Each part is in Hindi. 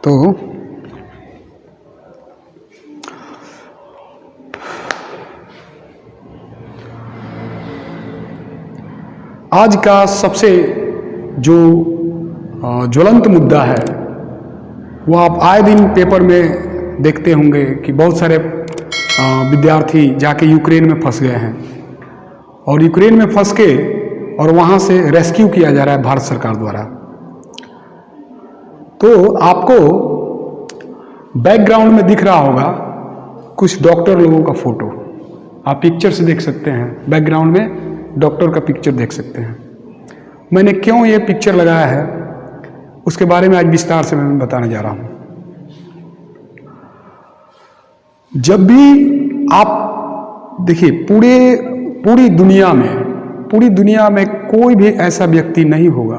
तो आज का सबसे जो ज्वलंत मुद्दा है वो आप आए दिन पेपर में देखते होंगे कि बहुत सारे विद्यार्थी जाके यूक्रेन में फंस गए हैं और यूक्रेन में फंस के और वहाँ से रेस्क्यू किया जा रहा है भारत सरकार द्वारा। तो आपको बैकग्राउंड में दिख रहा होगा कुछ डॉक्टर लोगों का फोटो, आप पिक्चर से देख सकते हैं। बैकग्राउंड में डॉक्टर का पिक्चर देख सकते हैं। मैंने क्यों ये पिक्चर लगाया है उसके बारे में आज विस्तार से मैं बताने जा रहा हूं। जब भी आप देखिए पूरी दुनिया में कोई भी ऐसा व्यक्ति नहीं होगा,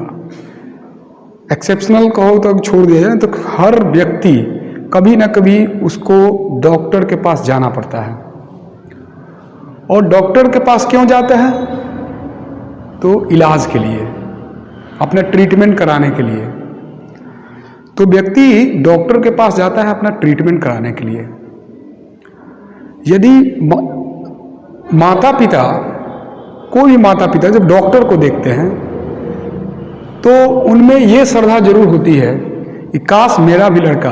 एक्सेप्शनल कहो तो छोड़ दिया जाए, तो हर व्यक्ति कभी ना कभी उसको डॉक्टर के पास जाना पड़ता है। और डॉक्टर के पास क्यों जाता है? तो इलाज के लिए, अपना ट्रीटमेंट कराने के लिए। तो व्यक्ति डॉक्टर के पास जाता है अपना ट्रीटमेंट कराने के लिए। यदि कोई भी माता पिता जब डॉक्टर को देखते हैं तो उनमें ये श्रद्धा जरूर होती है कि काश मेरा भी लड़का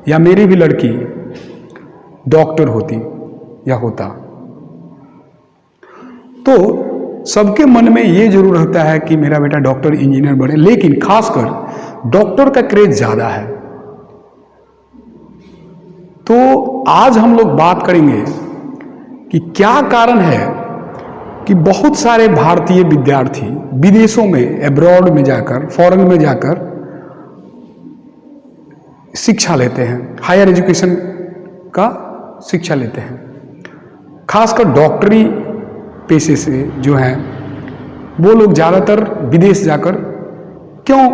या मेरी भी लड़की डॉक्टर होती या होता। तो सबके मन में ये जरूर रहता है कि मेरा बेटा डॉक्टर इंजीनियर बने, लेकिन खासकर डॉक्टर का क्रेज ज्यादा है। तो आज हम लोग बात करेंगे कि क्या कारण है कि बहुत सारे भारतीय विद्यार्थी विदेशों में, अब्रॉड में जाकर, फॉरेन में जाकर शिक्षा लेते हैं, हायर एजुकेशन का शिक्षा लेते हैं। खासकर डॉक्टरी पेशे से जो हैं वो लोग ज़्यादातर विदेश जाकर क्यों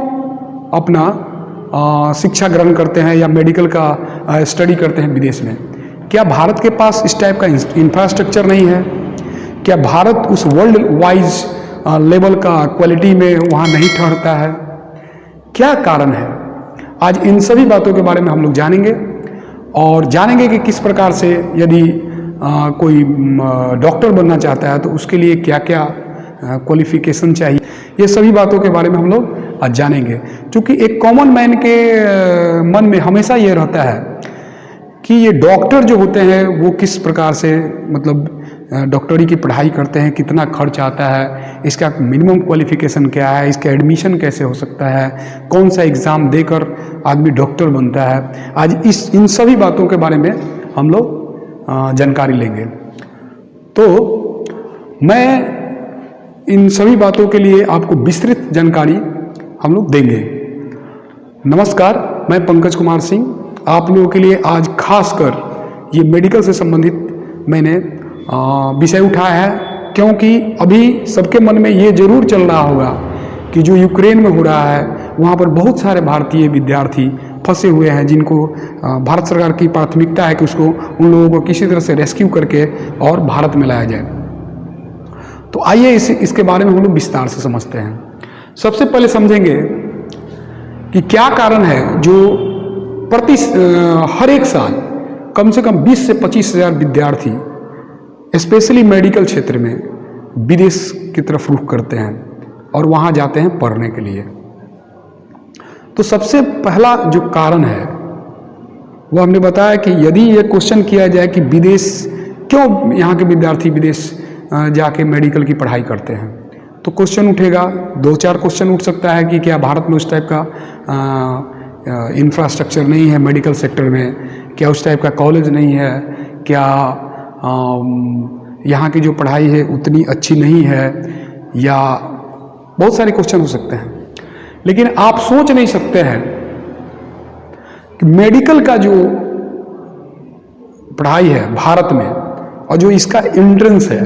अपना शिक्षा ग्रहण करते हैं या मेडिकल का स्टडी करते हैं विदेश में? क्या भारत के पास इस टाइप का इंफ्रास्ट्रक्चर नहीं है? क्या भारत उस वर्ल्ड वाइज लेवल का क्वालिटी में वहाँ नहीं ठहरता है? क्या कारण है? आज इन सभी बातों के बारे में हम लोग जानेंगे और जानेंगे कि किस प्रकार से यदि कोई डॉक्टर बनना चाहता है तो उसके लिए क्या क्या क्वालिफिकेशन चाहिए, ये सभी बातों के बारे में हम लोग आज जानेंगे। क्योंकि एक कॉमन मैन के मन में हमेशा ये रहता है कि ये डॉक्टर जो होते हैं वो किस प्रकार से, मतलब डॉक्टरी की पढ़ाई करते हैं, कितना खर्च आता है, इसका मिनिमम क्वालिफिकेशन क्या है, इसका एडमिशन कैसे हो सकता है, कौन सा एग्ज़ाम देकर आदमी डॉक्टर बनता है। आज इन सभी बातों के बारे में हम लोग जानकारी लेंगे। तो मैं इन सभी बातों के लिए आपको विस्तृत जानकारी हम लोग देंगे। नमस्कार, मैं पंकज कुमार सिंह आप लोगों के लिए आज खासकर ये मेडिकल से संबंधित मैंने विषय उठाया है, क्योंकि अभी सबके मन में ये जरूर चल रहा होगा कि जो यूक्रेन में हो रहा है वहाँ पर बहुत सारे भारतीय विद्यार्थी फंसे हुए हैं, जिनको भारत सरकार की प्राथमिकता है कि उन लोगों को किसी तरह से रेस्क्यू करके और भारत में लाया जाए। तो आइए इसके बारे में हम लोग विस्तार से समझते हैं। सबसे पहले समझेंगे कि क्या कारण है जो हर एक साल कम से कम 20 से 25 हज़ार विद्यार्थी स्पेशली मेडिकल क्षेत्र में विदेश की तरफ रुख करते हैं और वहाँ जाते हैं पढ़ने के लिए। तो सबसे पहला जो कारण है वो हमने बताया कि यदि ये क्वेश्चन किया जाए कि विदेश क्यों यहाँ के विद्यार्थी विदेश जाके मेडिकल की पढ़ाई करते हैं, तो क्वेश्चन उठेगा, 2-4 क्वेश्चन उठ सकता है कि क्या भारत में उस टाइप का इंफ्रास्ट्रक्चर नहीं है मेडिकल सेक्टर में, क्या उस टाइप का कॉलेज नहीं है, क्या यहाँ की जो पढ़ाई है उतनी अच्छी नहीं है, या बहुत सारे क्वेश्चन हो सकते हैं। लेकिन आप सोच नहीं सकते हैं कि मेडिकल का जो पढ़ाई है भारत में और जो इसका एंट्रेंस है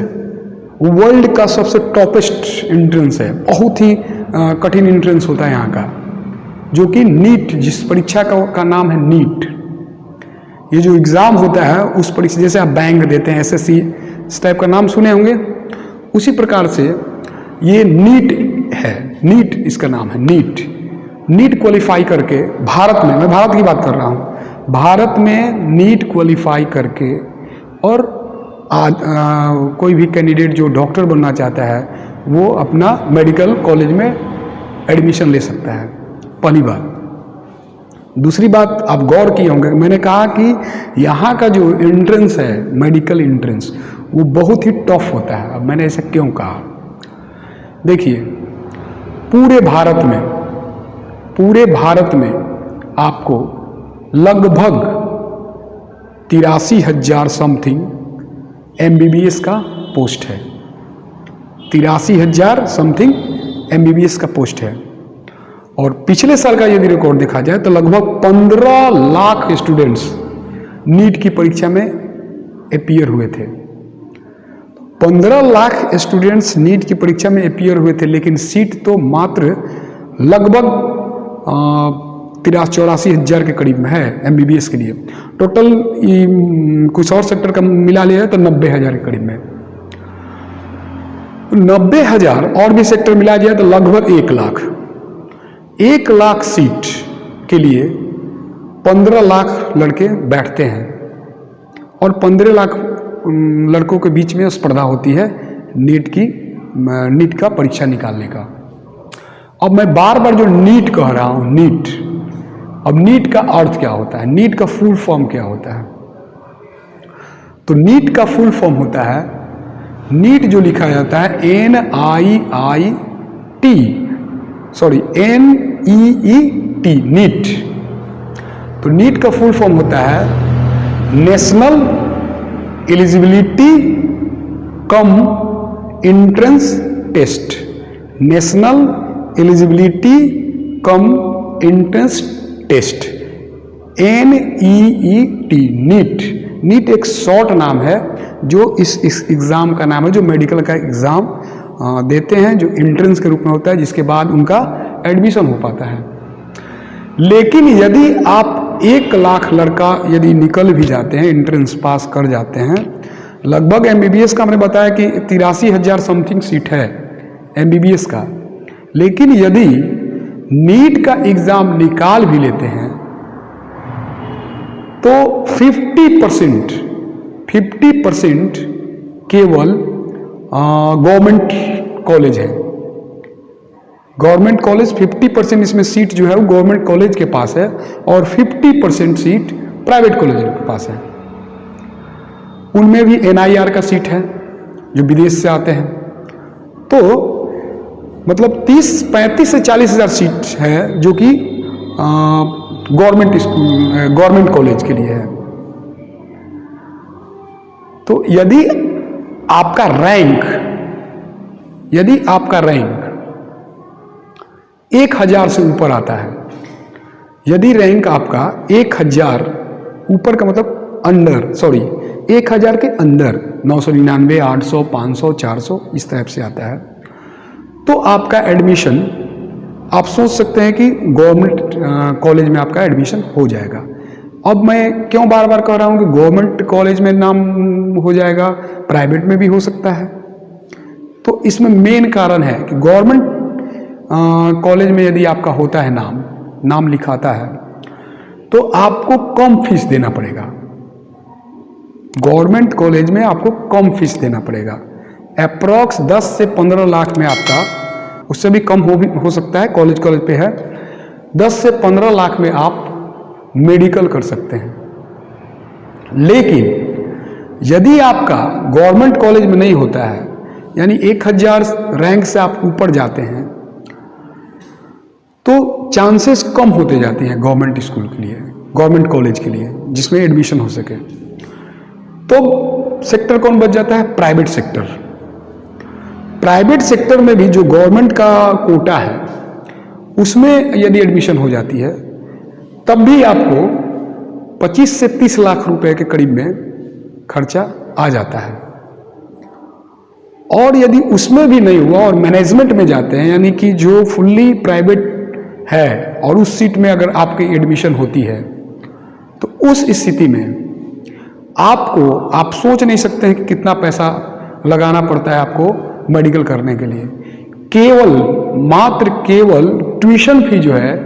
वो वर्ल्ड का सबसे टॉपेस्ट एंट्रेंस है। बहुत ही कठिन एंट्रेंस होता है यहाँ का, जो कि नीट, जिस परीक्षा का नाम है नीट। ये जो एग्ज़ाम होता है उस परीक्षा, जैसे आप बैंक देते हैं एसएससी, इस टाइप का नाम सुने होंगे, उसी प्रकार से ये नीट है। नीट इसका नाम है, नीट नीट क्वालिफाई करके भारत में, मैं भारत की बात कर रहा हूँ, भारत में नीट क्वालिफाई करके और कोई भी कैंडिडेट जो डॉक्टर बनना चाहता है वो अपना मेडिकल कॉलेज में एडमिशन ले सकता है, पहली बात। दूसरी बात आप गौर किए होंगे, मैंने कहा कि यहाँ का जो एंट्रेंस है, मेडिकल एंट्रेंस, वो बहुत ही टफ होता है। अब मैंने ऐसा क्यों कहा, देखिए पूरे भारत में आपको लगभग 83,000 समथिंग MBBS का पोस्ट है, 83,000 समथिंग MBBS का पोस्ट है। और पिछले साल का यदि रिकॉर्ड देखा जाए तो लगभग 15 लाख स्टूडेंट्स नीट की परीक्षा में अपीयर हुए थे। 15 लाख स्टूडेंट्स नीट की परीक्षा में अपीयर हुए थे, लेकिन सीट तो मात्र लगभग 83-84,000 के करीब में है MBBS के लिए। टोटल कुछ और सेक्टर का मिला लिया तो 90,000 के करीब में, 90,000 और भी सेक्टर मिला जाए तो लगभग 1 लाख सीट के लिए 15 लाख लड़के बैठते हैं और 15 लाख लड़कों के बीच में स्पर्धा होती है नीट का परीक्षा निकालने का। अब मैं बार बार जो नीट कह रहा हूं, नीट, अब नीट का अर्थ क्या होता है, नीट का फुल फॉर्म क्या होता है? तो नीट का फुल फॉर्म होता है, नीट जो लिखा जाता है NEET, नीट। तो नीट का फुल फॉर्म होता है national eligibility cum entrance test, national eligibility cum entrance test, NEET, NEET एक शॉर्ट नाम है जो इस एग्ज़ाम का नाम है, जो मेडिकल का एग्ज़ाम देते हैं, जो एंट्रेंस के रूप में होता है, जिसके बाद उनका एडमिशन हो पाता है। लेकिन यदि आप 1 लाख लड़का यदि निकल भी जाते हैं, एंट्रेंस पास कर जाते हैं, लगभग MBBS का हमने बताया कि 83,000 समथिंग सीट है MBBS का, लेकिन यदि नीट का एग्ज़ाम निकाल भी लेते हैं तो 50% केवल गवर्नमेंट कॉलेज है। गवर्नमेंट कॉलेज 50% इसमें सीट जो है वो गवर्नमेंट कॉलेज के पास है और 50% सीट प्राइवेट कॉलेज के पास है। उनमें भी NIR का सीट है जो विदेश से आते हैं। तो मतलब 35 से 40,000 सीट है जो कि गवर्नमेंट कॉलेज के लिए है। तो यदि आपका रैंक 1,000 से ऊपर आता है, यदि रैंक आपका 1,000 ऊपर का मतलब 1,000 के अंदर 999, 800, 500, 400 इस टाइप से आता है, तो आपका एडमिशन, आप सोच सकते हैं कि गवर्नमेंट कॉलेज में आपका एडमिशन हो जाएगा। अब मैं क्यों बार बार कह रहा हूँ कि गवर्नमेंट कॉलेज में नाम हो जाएगा, प्राइवेट में भी हो सकता है? तो इसमें मेन कारण है कि गवर्नमेंट कॉलेज में यदि आपका होता है नाम लिखाता है तो आपको कम फीस देना पड़ेगा। गवर्नमेंट कॉलेज में आपको कम फीस देना पड़ेगा, अप्रॉक्स 10 से 15 लाख में आपका, उससे भी कम हो सकता है, कॉलेज पे है, 10 से 15 लाख में आप मेडिकल कर सकते हैं। लेकिन यदि आपका गवर्नमेंट कॉलेज में नहीं होता है, यानी 1,000 रैंक से आप ऊपर जाते हैं, तो चांसेस कम होते जाते हैं गवर्नमेंट स्कूल के लिए, गवर्नमेंट कॉलेज के लिए जिसमें एडमिशन हो सके। तो सेक्टर कौन बच जाता है? Private sector. प्राइवेट सेक्टर में भी जो गवर्नमेंट का कोटा है उसमें यदि एडमिशन हो जाती है तब भी आपको 25 से 30 लाख रुपए के करीब में खर्चा आ जाता है। और यदि उसमें भी नहीं हुआ और मैनेजमेंट में जाते हैं, यानी कि जो फुल्ली प्राइवेट है और उस सीट में अगर आपकी एडमिशन होती है, तो उस स्थिति में आप सोच नहीं सकते हैं कि कितना पैसा लगाना पड़ता है आपको मेडिकल करने के लिए। केवल ट्यूशन फी जो है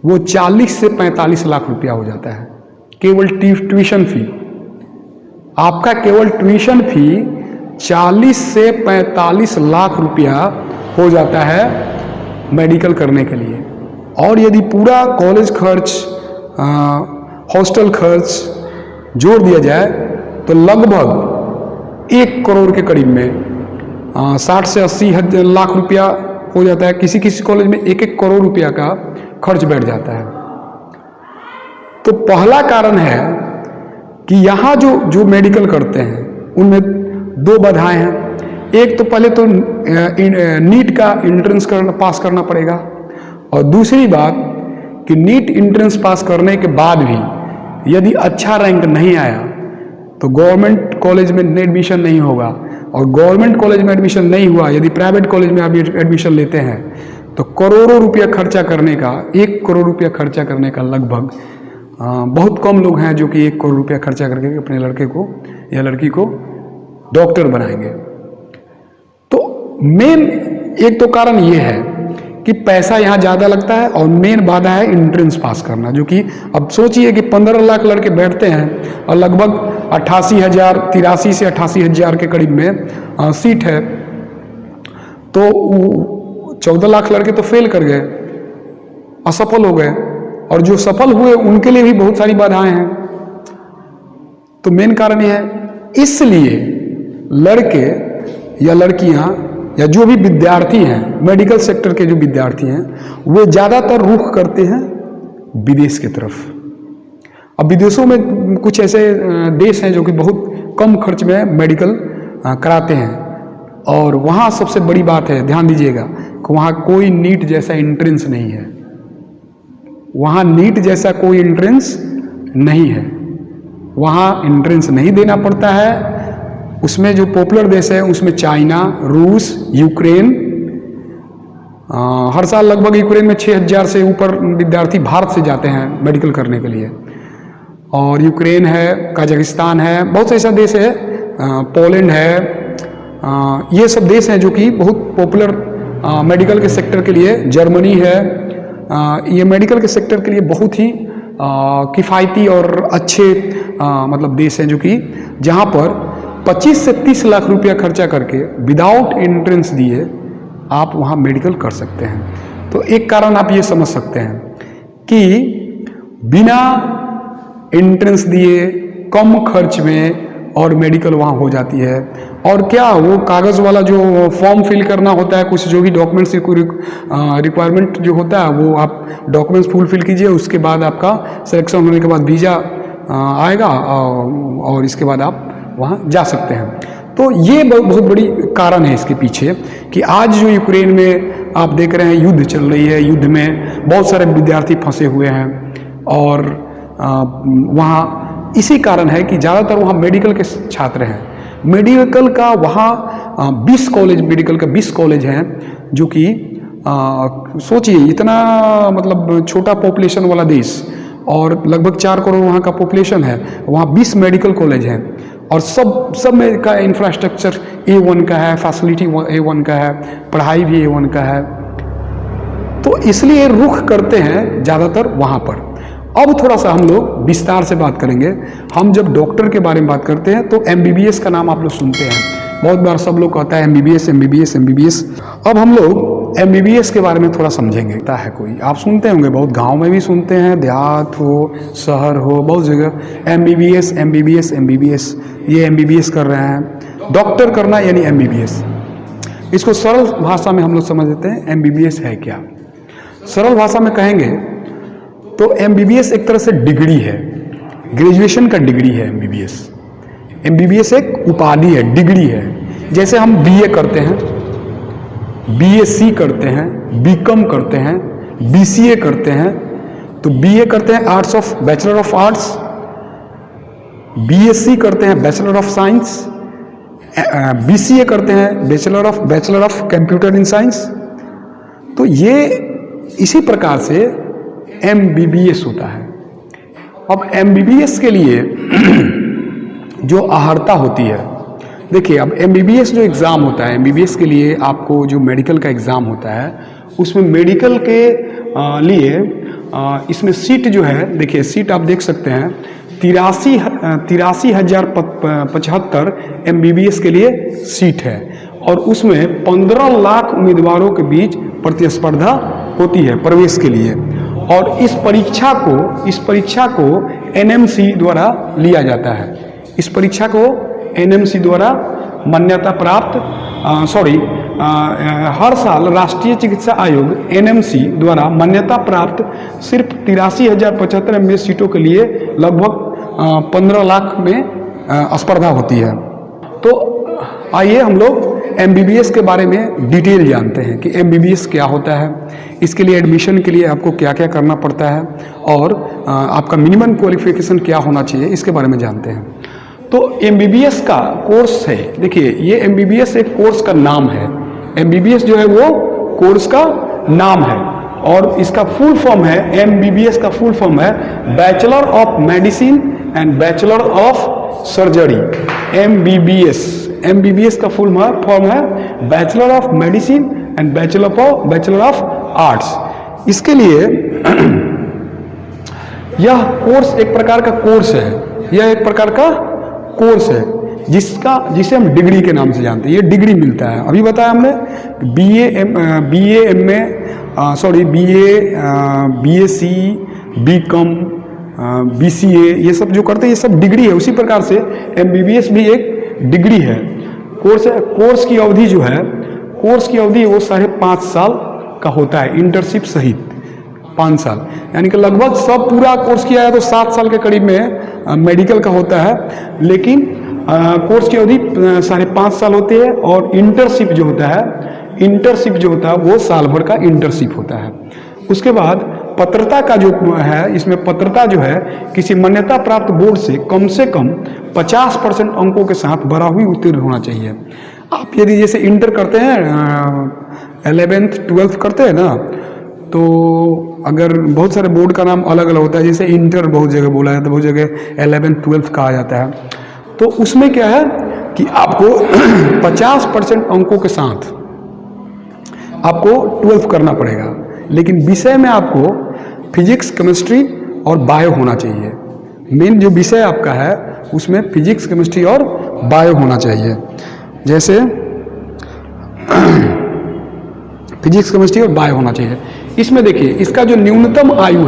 वो 40 से 45 लाख रुपया हो जाता है, केवल ट्यूशन फी। आपका केवल ट्यूशन फी 40 से 45 लाख रुपया हो जाता है मेडिकल करने के लिए। और यदि पूरा कॉलेज खर्च, हॉस्टल खर्च जोड़ दिया जाए तो लगभग 1 करोड़ के करीब में 60 से 80 लाख रुपया हो जाता है। किसी किसी कॉलेज में 1-1 करोड़ रुपया का खर्च बैठ जाता है। तो पहला कारण है कि यहाँ जो मेडिकल करते हैं उनमें 2 बाधाएं हैं। एक तो पहले तो नीट का एंट्रेंस पास करना पड़ेगा, और दूसरी बात कि नीट एंट्रेंस पास करने के बाद भी यदि अच्छा रैंक नहीं आया तो गवर्नमेंट कॉलेज में एडमिशन नहीं होगा, और गवर्नमेंट कॉलेज में एडमिशन नहीं हुआ, यदि प्राइवेट कॉलेज में आप एडमिशन लेते हैं तो करोड़ों रुपया खर्चा करने का, 1 करोड़ रुपया खर्चा करने का लगभग बहुत कम लोग हैं जो कि 1 करोड़ रुपया खर्चा करके अपने लड़के को या लड़की को डॉक्टर बनाएंगे। तो मेन एक तो कारण ये है कि पैसा यहाँ ज़्यादा लगता है, और मेन बाधा है एंट्रेंस पास करना, जो कि अब सोचिए कि 15 लाख लड़के बैठते हैं और लगभग 83 से 88,000 के करीब में सीट है, तो 14 लाख लड़के तो फेल कर गए, असफल हो गए, और जो सफल हुए उनके लिए भी बहुत सारी बाधाएं हैं। तो मेन कारण यह है, इसलिए लड़के या लड़कियां या जो भी विद्यार्थी हैं, मेडिकल सेक्टर के जो विद्यार्थी हैं, वो ज़्यादातर रुख करते हैं विदेश की तरफ। अब विदेशों में कुछ ऐसे देश हैं जो कि बहुत कम खर्च में मेडिकल कराते हैं, और वहाँ सबसे बड़ी बात है, ध्यान दीजिएगा, कि वहाँ कोई नीट जैसा एंट्रेंस नहीं है। वहाँ नीट जैसा कोई एंट्रेंस नहीं है, वहाँ एंट्रेंस नहीं देना पड़ता है। उसमें जो पॉपुलर देश है उसमें चाइना, रूस, यूक्रेन, हर साल लगभग यूक्रेन में 6,000 से ऊपर विद्यार्थी भारत से जाते हैं मेडिकल करने के लिए। और यूक्रेन है, कजाकिस्तान है, बहुत से ऐसा देश है, पोलैंड है, ये सब देश हैं जो कि बहुत पॉपुलर मेडिकल के सेक्टर के लिए। जर्मनी है, ये मेडिकल के सेक्टर के लिए बहुत ही किफ़ायती और अच्छे मतलब देश हैं, जो कि जहाँ पर 25 से 30 लाख रुपया खर्चा करके विदाउट एंट्रेंस दिए आप वहाँ मेडिकल कर सकते हैं। तो एक कारण आप ये समझ सकते हैं कि बिना एंट्रेंस दिए कम खर्च में और मेडिकल वहाँ हो जाती है। और क्या वो कागज़ वाला जो फॉर्म फिल करना होता है, कुछ जो भी डॉक्यूमेंट्स रिक्वायरमेंट जो होता है, वो आप डॉक्यूमेंट्स फुलफिल कीजिए, उसके बाद आपका सिलेक्शन होने के बाद वीज़ा आएगा, और इसके बाद आप वहाँ जा सकते हैं। तो ये बहुत बड़ी कारण है इसके पीछे कि आज जो यूक्रेन में आप देख रहे हैं युद्ध चल रही है, युद्ध में बहुत सारे विद्यार्थी फंसे हुए हैं, और वहाँ इसी कारण है कि ज़्यादातर वहाँ मेडिकल के छात्र हैं। मेडिकल का वहाँ 20 कॉलेज, मेडिकल का 20 कॉलेज हैं, जो कि सोचिए इतना मतलब छोटा पॉपुलेशन वाला देश, और लगभग 4 करोड़ वहाँ का पॉपुलेशन है, वहाँ 20 मेडिकल कॉलेज हैं, और सब में का इंफ्रास्ट्रक्चर A1 का है, फैसिलिटी A1 का है, पढ़ाई भी A1 का है। तो इसलिए रुख करते हैं ज़्यादातर वहाँ पर। अब थोड़ा सा हम लोग विस्तार से बात करेंगे। हम जब डॉक्टर के बारे में बात करते हैं तो MBBS का नाम आप लोग सुनते हैं, बहुत बार सब लोग कहता है MBBS MBBS MBBS। अब हम लोग MBBS के बारे में थोड़ा समझेंगे। है कोई आप सुनते होंगे, बहुत गांव में भी सुनते हैं, देहात हो, शहर हो, बहुत जगह MBBS MBBS MBBS, ये MBBS कर रहे हैं। डॉक्टर करना यानी MBBS। इसको सरल भाषा में हम लोग समझ लेते हैं MBBS है क्या। सरल भाषा में कहेंगे तो MBBS एक तरह से डिग्री है, ग्रेजुएशन का डिग्री है MBBS। MBBS एक उपाधि है, डिग्री है। जैसे हम BA करते हैं, BSc करते हैं, BCom करते हैं, BCA करते हैं। तो BA करते हैं arts of bachelor of arts, BSc करते हैं बैचलर ऑफ साइंस, BCA करते हैं bachelor of computer in science. तो ये इसी प्रकार से MBBS होता है। अब MBBS के लिए जो अर्हता होती है, देखिए अब MBBS जो एग्ज़ाम होता है, MBBS के लिए आपको जो मेडिकल का एग्ज़ाम होता है, उसमें मेडिकल के लिए इसमें सीट जो है, देखिए सीट आप देख सकते हैं 83,075 MBBS के लिए सीट है और उसमें 15 लाख उम्मीदवारों के बीच प्रतिस्पर्धा होती है प्रवेश के लिए। और इस परीक्षा को NMC द्वारा लिया जाता है। इस परीक्षा को NMC द्वारा मान्यता प्राप्त हर साल राष्ट्रीय चिकित्सा आयोग NMC द्वारा मान्यता प्राप्त सिर्फ 83,075 MBBS सीटों के लिए लगभग 15 लाख में स्पर्धा होती है। तो आइए हम लोग MBBS के बारे में डिटेल जानते हैं कि MBBS क्या होता है, इसके लिए एडमिशन के लिए आपको क्या क्या करना पड़ता है और आपका मिनिमम क्वालिफिकेशन क्या होना चाहिए, इसके बारे में जानते हैं। तो MBBS का कोर्स है, देखिए ये MBBS एक कोर्स का नाम है। MBBS जो है वो कोर्स का नाम है और इसका फुल फॉर्म है, MBBS का फुल फॉर्म है bachelor of medicine and bachelor of surgery. MBBS का फुल फॉर्म है bachelor of medicine and bachelor of arts. इसके लिए यह कोर्स एक प्रकार का कोर्स है, यह एक प्रकार का कोर्स है जिसे हम डिग्री के नाम से जानते हैं। ये डिग्री मिलता है, अभी बताया हमने BSc, BCom, BCA ये सब जो करते हैं ये सब डिग्री है। उसी प्रकार से MBBS भी एक डिग्री है, कोर्स है। कोर्स की अवधि जो है, कोर्स की अवधि वो 5.5 साल का होता है, इंटर्नशिप सहित 5 साल, यानी कि लगभग सब पूरा कोर्स किया है तो 7 साल के करीब में मेडिकल का होता है। लेकिन कोर्स की अवधि 5.5 साल होती है और इंटर्नशिप जो होता है वो साल भर का इंटर्नशिप होता है। उसके बाद पत्रता का जो है, इसमें पत्रता जो है किसी मान्यता प्राप्त बोर्ड से कम 50% अंकों के साथ बारहवीं उत्तीर्ण होना चाहिए। आप यदि जैसे इंटर करते हैं, 11th 12th करते हैं ना, तो अगर बहुत सारे बोर्ड का नाम अलग अलग होता है, जैसे इंटर बहुत जगह बोला जाता है, बहुत जगह 11th 12th कहा जाता है। तो उसमें क्या है कि आपको 50% अंकों के साथ आपको 12th करना पड़ेगा, लेकिन विषय में आपको फिजिक्स, केमिस्ट्री और बायो होना चाहिए। मेन जो विषय आपका है उसमें फिजिक्स, केमिस्ट्री और बायो होना चाहिए। जैसे फिजिक्स, केमिस्ट्री और बायो होना चाहिए। इसमें देखिए इसका जो न्यूनतम आयु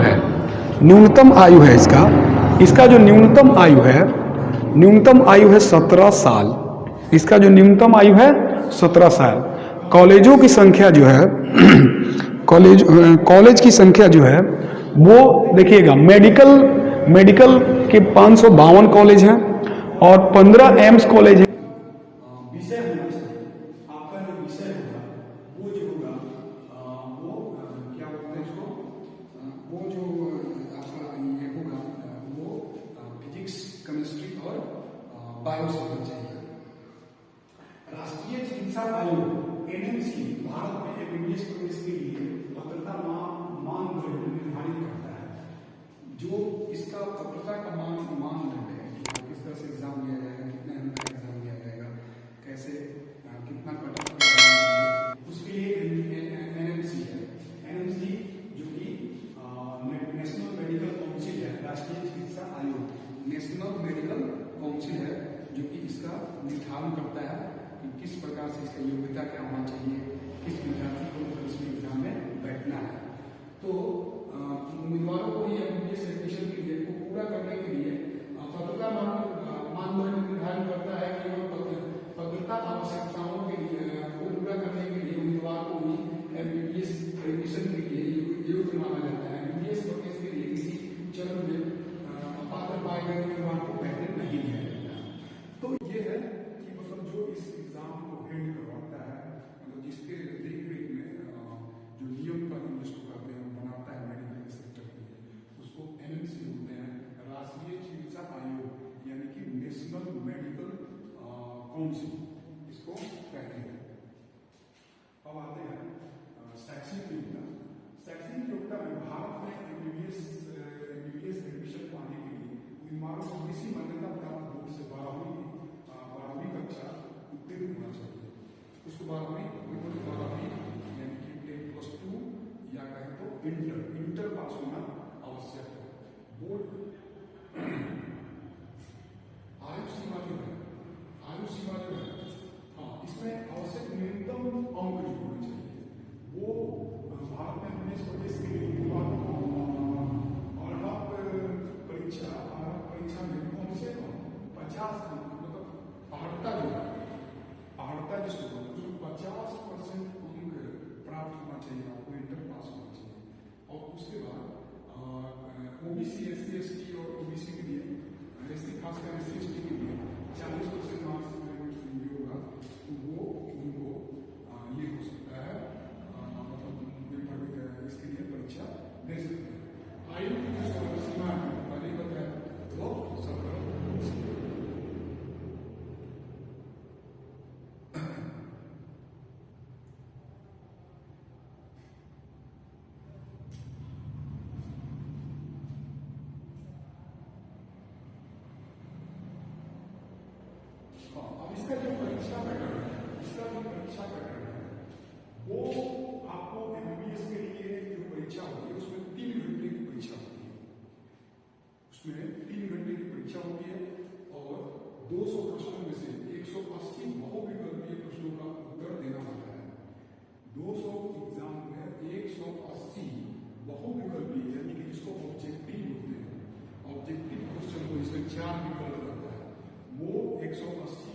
है इसका जो न्यूनतम आयु है 17 साल। इसका जो न्यूनतम आयु है 17 साल। कॉलेजों की संख्या जो है कॉलेज की संख्या जो है वो देखिएगा, मेडिकल के 552 कॉलेज हैं और 15 एम्स कॉलेज हैं। विषय होना चाहिए, आपका जो विषय होगा वो जो होगा वो क्या बोलते हैं इसको, वो जो आपका ये होगा वो फिजिक्स, केमिस्ट्री और बायो से होना चाहिए। राष्ट्रीय चिकित्सा आयोग NMC भारत में MBBS प्रवेश के लिए पात्रता मानदंड निर्धारित करता है। जो इसका पात्रता का मानदंड है कि किस तरह से एग्जाम लिया जाएगा, कितने अंक का एग्जाम लिया जाएगा, कैसे कितना कट ऑफ, उसके लिए NMC है। NMC जो कि नेशनल मेडिकल काउंसिल है, राष्ट्रीय चिकित्सा आयोग नेशनल मेडिकल काउंसिल है जो कि इसका निर्धारण करता है कि किस प्रकार से इसका योग्यता क्या होना चाहिए, किस विद्यार्थी को इसमें एग्जाम में बैठना है। तो उम्मीदवारों को ये MBBS एडमिशन के लिए को पूरा करने के लिए पात्रता मानदंड निर्धारण करता है कि पात्रता आवश्यकताओं के लिए को पूरा करने के लिए उम्मीदवार को भी MBBS एडमिशन के लिए योग्य माना जाता है। MBBS प्रवेश के लिए किसी चरण में अपात्र पाए गए उम्मीदवार को पहले नहीं लिया जाता। तो ये है कि मतलब जो इस एग्जाम को हेल्ड करवाता है, मतलब जिसके देख रेख में जो नियम कानून जिसको कहते हैं बनाता है मेडिकल के सेक्टर के लिए, उसको NMC बोलते हैं, राष्ट्रीय चिकित्सा आयोग, यानी कि नेशनल मेडिकल काउंसिल इसको कहते हैं। अब आते हैं शैक्षणिक योग्यता। शैक्षणिक योग्यता में भारत में MBBS एडमिशन पाने के लिए उम्मीदवारों को किसी मान्यता प्राप्त बोर्ड से 12वीं कक्षा उत्तीर्ण होना चाहिए। उसको 12वीं यानी कि 10+2 या कहें तो इंटर पास होना ओबीसी, एससी, एसटी और ओबीसी के लिए, एससी खासकर एससी एसटी के लिए 40% मार्क्स ये होगा, तो वो उनको ये हो सकता है, मतलब इसके लिए परीक्षा दे सकते हैं। आयु की जो सीमा है पहले बताया वो 17 वर्ष। अब इसका जो परीक्षा पैटर्न है, इसका जो परीक्षा पैटर्न है वो आपको एमबीबीएस के लिए जो परीक्षा होती है उसमें 3 घंटे की परीक्षा होती है, उसमें 3 घंटे की परीक्षा होती है और 200 प्रश्नों में से 180 बहुविकल्पीय प्रश्नों का उत्तर देना होता है। 200 एग्जाम में 180 बहुविकल्पीय यानी कि जिसको ऑब्जेक्टिव बोलते हैं, ऑब्जेक्टिव क्वेश्चन को इसमें 4 विकल्प रहता है, वो 180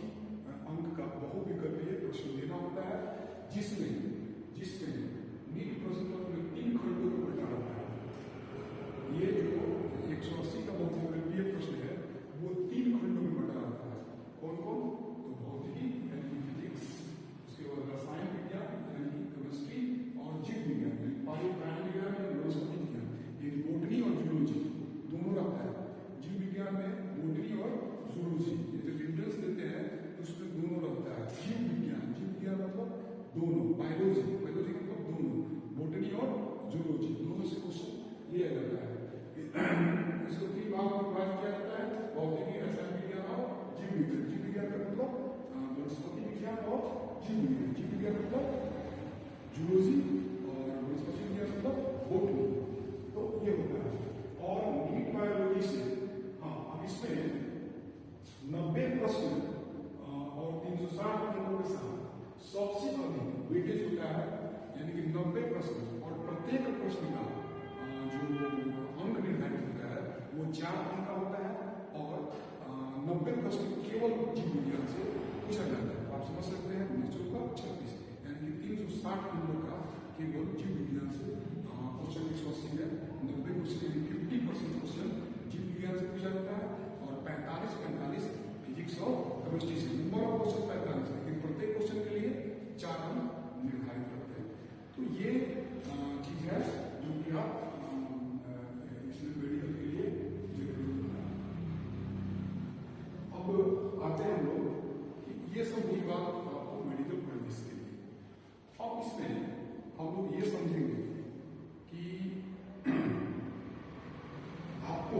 अंक का बहुविकल्पीय प्रश्न देना होता है, जिसमें नीट प्रश्न पत्र में 3 खंडों में बंटा रहता है। ये जो 180 का बहुविकल्पीय प्रश्न है वो 3 खंडों में बंटा रहता है। कौन कौन? तो भौतिकी यानी कि फिजिक्स, उसके बाद रसायन विज्ञान यानी कि केमिस्ट्री और जीव विज्ञान यानी प्राणी विज्ञान या वनस्पति विज्ञान यानी बोटनी और जूलॉजी दोनों रहता है। जीव विज्ञान में बोटनी और जूलॉजी ये जो एंट्रेंस देते हैं उसमें दोनों रहता है। जीव विज्ञान मतलब दोनों, बायोलॉजी मतलब दोनों, बोटनी और जूलॉजी दोनों से क्वेश्चन लिया जाता है। इसको 3 भागों में विभाजित किया जाता है, भौतिकी, रसायन विज्ञान और जीव विज्ञान। जीव विज्ञान का मतलब वनस्पति विज्ञान और जीव विज्ञान, जीव विज्ञान मतलब जूलॉजी और वनस्पति विज्ञान मतलब बोटनी। तो ये होता है। और नीट बायोलॉजी से अब इसमें 90 प्रश्न और 360 अंकों के साथ सबसे अधिक वेटेज होता है, यानी कि 90 प्रश्न और प्रत्येक प्रश्न का जो अंक निर्धारित होता है वो 4 अंक का होता है और 90 प्रश्न केवल जीव विज्ञान से पूछा जाता है। आप समझ सकते हैं 19 का 36 यानी कि 360 नंबर का केवल जीव विज्ञान से क्वेश्चन 180 है। 90 क्वेश्चन 50% क्वेश्चन जीव विज्ञान से पूछा जाता है और 45 फिजिक्स और केमिस्ट्री से। नंबर ऑफ क्वेश्चन 45 है, लेकिन प्रत्येक क्वेश्चन के लिए 4 अंक निर्धारित करते हैं। तो ये चीज है जो कि आप इसमें मेडिकल के लिए जरूरी होता है। अब आते हैं हम लोग कि ये सब हुई बात आपको मेडिकल प्रवेश के लिए। अब इसमें हम लोग ये समझेंगे कि आपको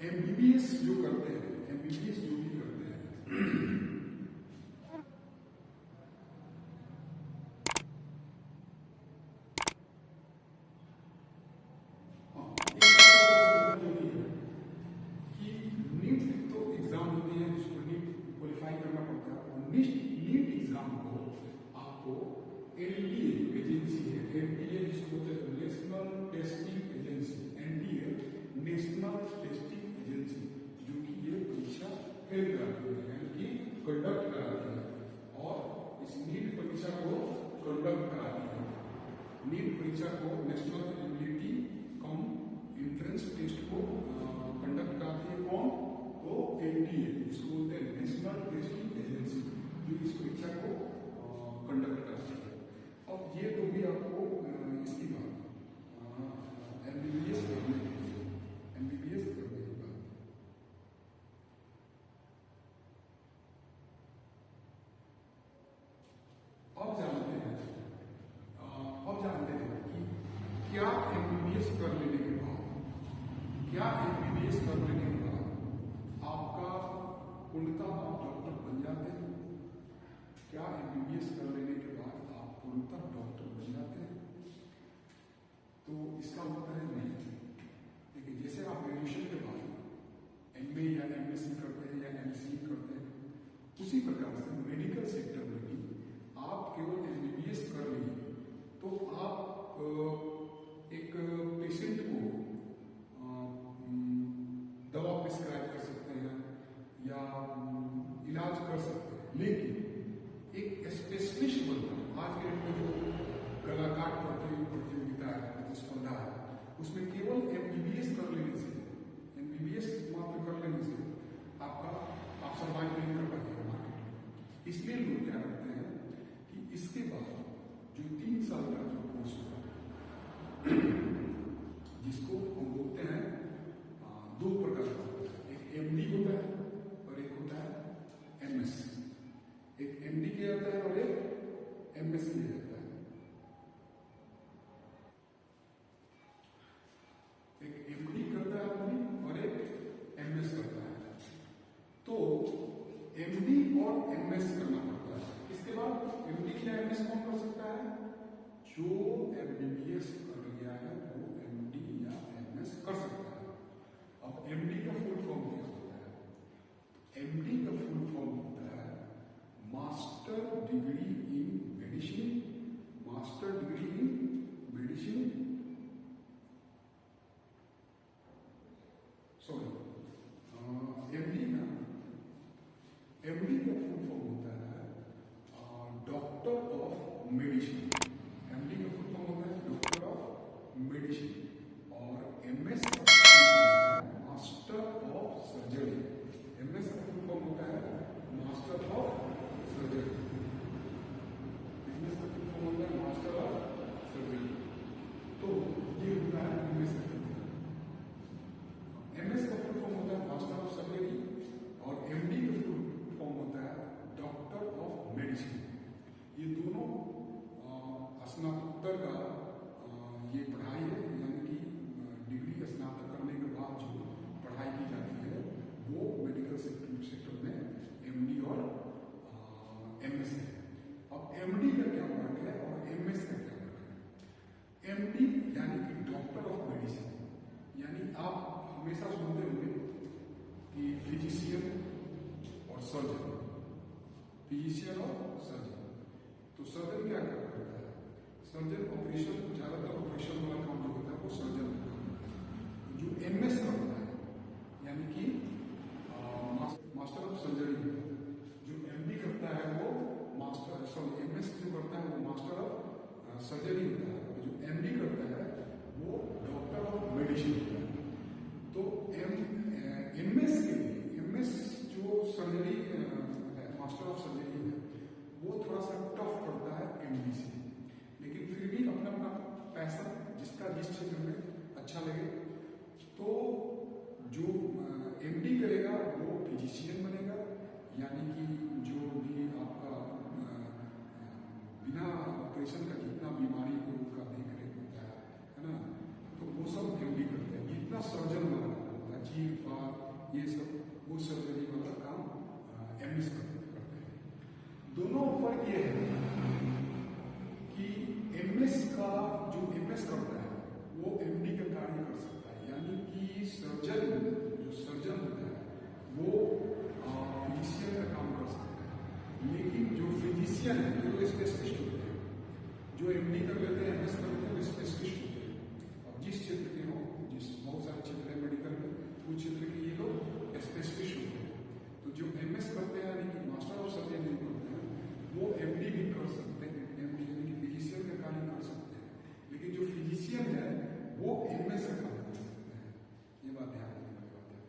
एमबीबीएस जो करते हैं, एमबीबीएस जो भी करते हैं कि नीट तो एग्जाम होती है जिसको नीट क्वालिफाई करना पड़ता है। नीट एग्जाम को आपको एनडीए एजेंसी है, एनडीए जिसको बोलते हैं national testing agency, NDA national testing agency, जो कि ये परीक्षा फेल कराती है यानी कि कंडक्ट कराती है और इस नीट परीक्षा को कंडक्ट कराती है। नीट परीक्षा को national ability cum entrance test को कंडक्ट कराती है कौन? तो एनडीए, इसको बोलते हैं नेशनल टेस्टिंग एजेंसी, जो इस परीक्षा को कंडक्ट करती है। अब ये तो भी आपको इसकी बात एमबीबीएस करने की बात। अब जानते हैं कि क्या एमबीबीएस कर लेने के बाद आपका पूर्णतः आप डॉक्टर बन जाते हैं? क्या एमबीबीएस कर लेने के बाद आप पूर्णतः डॉक्टर बन जाते हैं? तो इसका उत्तर है नहीं। देखिए, जैसे आप ग्रेजुएशन के बाद एमए या एमएससी करते हैं या एमसीए करते हैं, उसी प्रकार से मेडिकल सेक्टर में भी आप केवल एमबीबीएस कर लीजिए तो आप एक पेशेंट को दवा प्रिस्क्राइब कर सकते हैं या इलाज कर सकते हैं, लेकिन एक स्पेशलिस्ट बनना, आज के डेट में जो कलाकार प्रतियोगिता है, प्रतिस्पर्धा है, उसमें केवल एमबीबीएस एक एमडी करता है आदमी और एक एमएस करता है। तो एमडी और एमएस करना पड़ता है। इसके बाद एमडी या एमएस कौन कर सकता है? जो एमबीबीएस कर लिया है वो एमडी या एमएस कर सकता है। अब एमडी का फुल फॉर्म क्या होता है? एमडी का फुल फॉर्म होता है master degree in medicine, master degree in medicine, sorry MD का फुल फॉर्म होता है डॉक्टर ऑफ मेडिसिन। एमडी का फुल फॉर्म होता है डॉक्टर ऑफ मेडिसिन और एमएस का फुल फॉर्म होता है मास्टर ऑफ सर्जरी। एमएस का फुल फॉर्म होता है मास्टर ऑफ सर्जरी। एमएस का फुल फॉर्म होता है मास्टर ऑफ सर्जरी। तो ये होता है एमएस का फुल फॉर्म। एमएस का फुल फॉर्म होता है मास्टर ऑफ सर्जरी और एमडी का फुल फॉर्म होता है डॉक्टर ऑफ मेडिसिन। ये दोनों स्नातकोत्तर का ये पढ़ाई है, यानी कि डिग्री स्नातक करने के बाद जो पढ़ाई की जाती है वो मेडिकल सेक्टर में एमडी और एमएस है। अब एमडी का क्या वर्क है और एमएस का क्या वर्क है? एमडी यानी कि डॉक्टर ऑफ मेडिसिन, यानी आप हमेशा सुनते होंगे कि फिजिशियन और सर्जन, फिजिशियन और सर्जन। तो सर्जन क्या करता है? सर्जन ऑपरेशन, ज्यादातर ऑपरेशन वाला काम जो होता है वो सर्जन का काम होता है। जो एमएस करता है यानी कि मास्टर ऑफ सर्जरी होता है। जो एमडी करता है वो एमएस जो करता है वो मास्टर ऑफ सर्जरी होता है और जो एमडी करता है वो डॉक्टर ऑफ मेडिसिन होता है। तो एमएस के लिए, एमएस जो सर्जरी है, मास्टर ऑफ सर्जरी है, वो थोड़ा सा टफ पड़ता है एमडी से, लेकिन फिर भी अपना अपना पैसा जिसका जिस क्षेत्र में अच्छा लगे। तो जो एमडी करेगा वो फिजिशियन बनेगा, यानी कि जो भी आपका बिना ऑपरेशन का जितना बीमारी को उसका देख रेख होता है ना, तो वो सब एमडी करते हैं। जितना सर्जन वाला काम होता है, चीर फाड़ ये सब, वो सर्जरी वाला काम एमएस करते हैं। दोनों फर्क ये है कि एमएस का जो एमएस करता है वो एमडी का कार्य कर सकता है, यानी कि सर्जन जो सर्जन होता है वो फिजिशियन का काम कर सकता है। लेकिन जो फिजिशियन है वो स्पेशलिस्ट होते हैं। जो एमडी कर लेते हैं, एमएस कर लेते हैं, वो स्पेशलिस्ट होते हैं। अब जिस क्षेत्र के हो, जिस बहुत सारे क्षेत्र है मेडिकल में, उस क्षेत्र के ये लोग स्पेशलिस्ट होते हैं। तो जो एमएस करते हैं यानी कि मास्टर ऑफ सर्जरी करते हैं, वो एमडी भी कर सकते हैं, एमडी यानी कि फिजिशियन का कार्य कर सकते हैं। लेकिन जो फिजिशियन है वो एमएस का कार्य कर सकते हैं। ये बात ध्यान देने वाली बात है।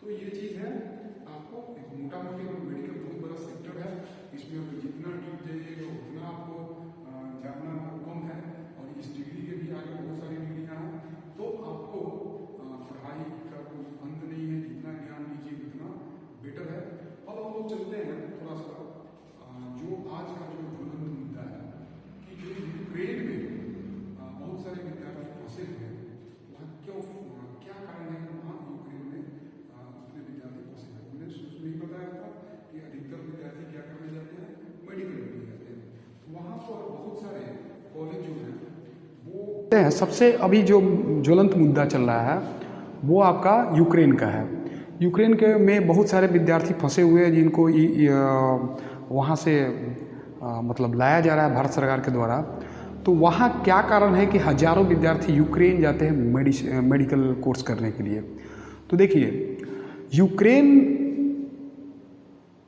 तो ये चीज है, आपको एक मोटा मोटी मेडिकल बहुत बड़ा सेक्टर है, इसमें आपको जितना डीप जाइएगा उतना आपको जानना कम है। और इस डिग्री के भी आगे बहुत सारी डिग्रियां हैं, तो आपको पढ़ाई का कोई अंत नहीं है। जितना ज्ञान लीजिए उतना बेटर है। अब हम लोग चलते हैं थोड़ा सा जो आज का जो ज्वलंत मुद्दा है कि जो यूक्रेन में बहुत सारे विद्यार्थी फंसे हुए हैं, वहाँ क्यों, क्या कारण है कि वहाँ यूक्रेन में उतने विद्यार्थी फंसे हुए? हमने शुरू में ही बताया था कि अधिकतर विद्यार्थी क्या करने जाते हैं? मेडिकल करने जाते हैं। तो वहाँ पर बहुत सारे कॉलेज जो हैं वो सबसे अभी जो ज्वलंत मुद्दा चल रहा है वो आपका यूक्रेन का है। यूक्रेन के में बहुत सारे विद्यार्थी फंसे हुए हैं जिनको वहाँ से मतलब लाया जा रहा है भारत सरकार के द्वारा। तो वहाँ क्या कारण है कि हजारों विद्यार्थी यूक्रेन जाते हैं मेडिकल कोर्स करने के लिए? तो देखिए, यूक्रेन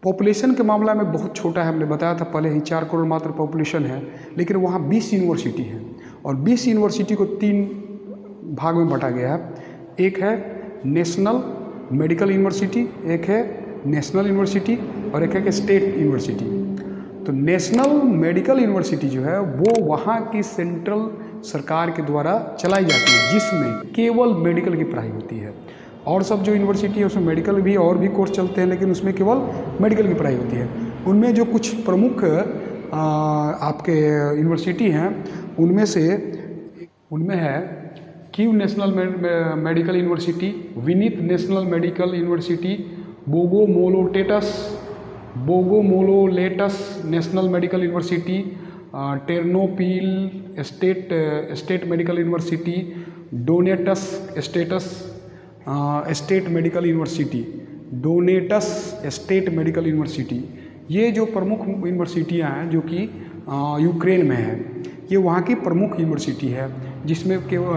पॉपुलेशन के मामला में बहुत छोटा है। हमने बताया था पहले ही 4 करोड़ मात्र पॉपुलेशन है, लेकिन वहाँ 20 यूनिवर्सिटी है और 20 यूनिवर्सिटी को 3 भाग में बांटा गया है। एक है नेशनल मेडिकल यूनिवर्सिटी, एक है नेशनल यूनिवर्सिटी और एक है स्टेट यूनिवर्सिटी। तो नेशनल मेडिकल यूनिवर्सिटी जो है वो वहाँ की सेंट्रल सरकार के द्वारा चलाई जाती है, जिसमें केवल मेडिकल की पढ़ाई होती है। और सब जो यूनिवर्सिटी है उसमें मेडिकल भी और भी कोर्स चलते हैं, लेकिन उसमें केवल मेडिकल की पढ़ाई होती है। उनमें जो कुछ प्रमुख आपके यूनिवर्सिटी हैं उनमें है Kyiv national medical university, Vinnytsia national medical university, Bogomolets national medical university, Ternopil state medical university, Donetsk state medical university, Donetsk state medical university. ये जो प्रमुख यूनिवर्सिटियाँ हैं जो कि यूक्रेन में है, ये वहाँ की प्रमुख यूनिवर्सिटी है जिसमें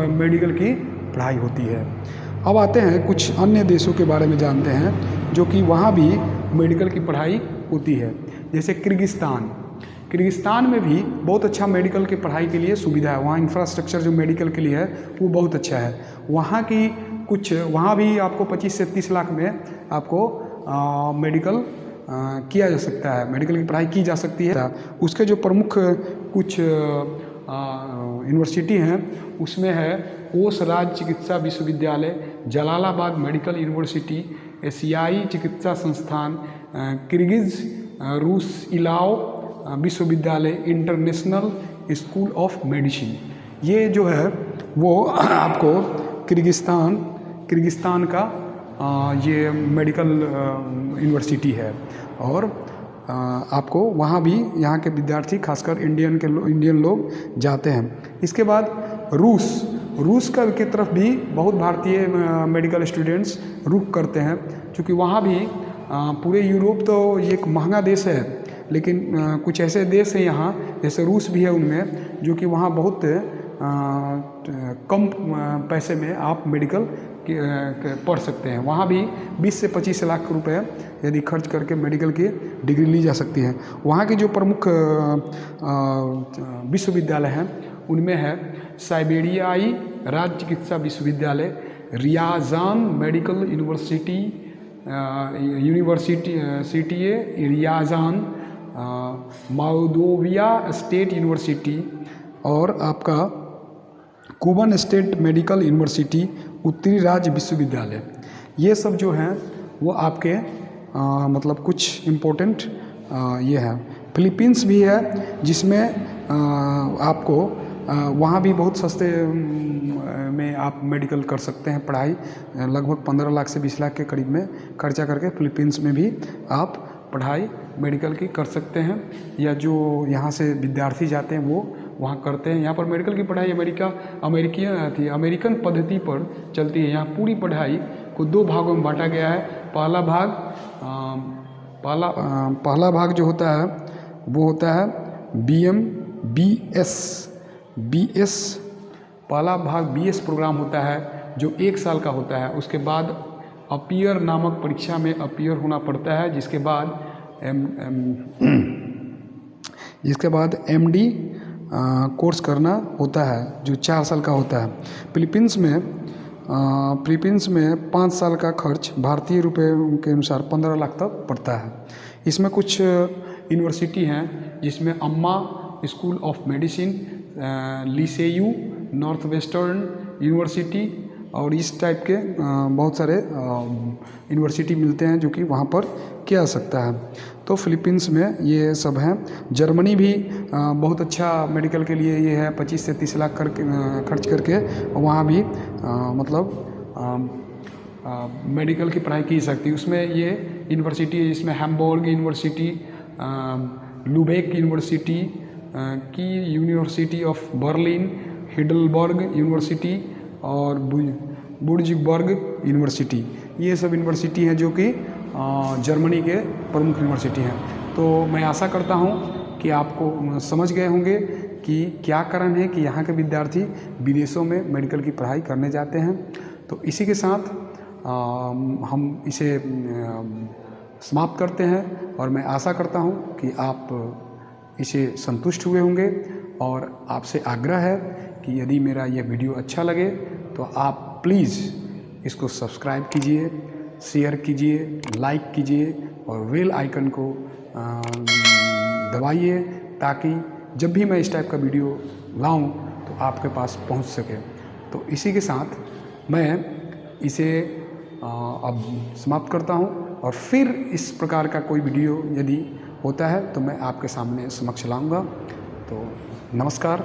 मेडिकल की पढ़ाई होती है। अब आते हैं कुछ अन्य देशों के बारे में जानते हैं जो कि वहाँ भी मेडिकल की पढ़ाई होती है। जैसे किर्गिस्तान में भी बहुत अच्छा मेडिकल की पढ़ाई के लिए सुविधा है। वहाँ इंफ्रास्ट्रक्चर जो मेडिकल के लिए है वो बहुत अच्छा है। वहाँ भी आपको 25 से 30 लाख में आपको मेडिकल किया जा सकता है, मेडिकल की पढ़ाई की जा सकती है। उसके जो प्रमुख कुछ यूनिवर्सिटी हैं उसमें है ओस राज्य चिकित्सा विश्वविद्यालय, जलालाबाद मेडिकल यूनिवर्सिटी, एशियाई चिकित्सा संस्थान, किर्गिज रूस इलाव विश्वविद्यालय, इंटरनेशनल स्कूल ऑफ मेडिसिन। ये जो है वो आपको किर्गिस्तान का ये मेडिकल यूनिवर्सिटी है। और आपको वहाँ भी यहाँ के विद्यार्थी खासकर इंडियन लोग जाते हैं। इसके बाद रूस की तरफ भी बहुत भारतीय मेडिकल स्टूडेंट्स रुख करते हैं, क्योंकि वहाँ भी पूरे यूरोप तो ये एक महंगा देश है, लेकिन कुछ ऐसे देश हैं यहाँ जैसे रूस भी है उनमें, जो कि वहाँ बहुत कम पैसे में आप मेडिकल पढ़ सकते हैं। वहाँ भी 20 से 25 लाख रुपए यदि खर्च करके मेडिकल की डिग्री ली जा सकती है। वहाँ की जो प्रमुख विश्वविद्यालय हैं उनमें है साइबेरियाई राज्य चिकित्सा विश्वविद्यालय, Ryazan medical university, Ryazan, Mordovia state university और आपका कुबन स्टेट मेडिकल यूनिवर्सिटी, उत्तरी राज्य विश्वविद्यालय। ये सब जो हैं वो आपके मतलब कुछ इम्पोर्टेंट ये है। फिलीपींस भी है जिसमें आपको वहाँ भी बहुत सस्ते में आप मेडिकल कर सकते हैं पढ़ाई, लगभग 15 लाख से 20 लाख के करीब में खर्चा करके फिलीपींस में भी आप पढ़ाई मेडिकल की कर सकते हैं, या जो यहाँ से विद्यार्थी जाते हैं वो वहाँ करते हैं। यहाँ पर मेडिकल की पढ़ाई अमेरिकन पद्धति पर चलती है। यहाँ पूरी पढ़ाई को 2 भागों में बांटा गया है। पहला भाग जो होता है वो होता है BS। पहला भाग BS प्रोग्राम होता है जो 1 साल का होता है। उसके बाद अपीयर नामक परीक्षा में अपीयर होना पड़ता है, जिसके बाद MD कोर्स करना होता है जो 4 साल का होता है। फिलीपींस में 5 साल का खर्च भारतीय रुपए के अनुसार 15 लाख तक पड़ता है। इसमें कुछ यूनिवर्सिटी हैं जिसमें AMA school of medicine, Lyceum, north western university और इस टाइप के बहुत सारे यूनिवर्सिटी मिलते हैं जो कि वहाँ पर किया जा सकता है। तो फिलीपींस में ये सब हैं। जर्मनी भी बहुत अच्छा मेडिकल के लिए ये है, 25 से 30 लाख खर्च करके वहाँ भी मेडिकल की पढ़ाई की जा सकती है। उसमें ये यूनिवर्सिटी है जिसमें हैम्बर्ग यूनिवर्सिटी, लुबेक यूनिवर्सिटी, की university of Berlin, Heidelberg university और बुर्जबर्ग यूनिवर्सिटी, ये सब यूनिवर्सिटी हैं जो कि जर्मनी के प्रमुख यूनिवर्सिटी हैं। तो मैं आशा करता हूँ कि आपको समझ गए होंगे कि क्या कारण है कि यहाँ के विद्यार्थी विदेशों में मेडिकल की पढ़ाई करने जाते हैं। तो इसी के साथ हम इसे समाप्त करते हैं और मैं आशा करता हूँ कि आप इसे संतुष्ट हुए होंगे। और आपसे आग्रह है कि यदि मेरा यह वीडियो अच्छा लगे तो आप प्लीज़ इसको सब्सक्राइब कीजिए, शेयर कीजिए, लाइक कीजिए और बेल आइकन को दबाइए, ताकि जब भी मैं इस टाइप का वीडियो लाऊं तो आपके पास पहुंच सके। तो इसी के साथ मैं इसे अब समाप्त करता हूं और फिर इस प्रकार का कोई वीडियो यदि होता है तो मैं आपके सामने समक्ष लाऊंगा। तो नमस्कार।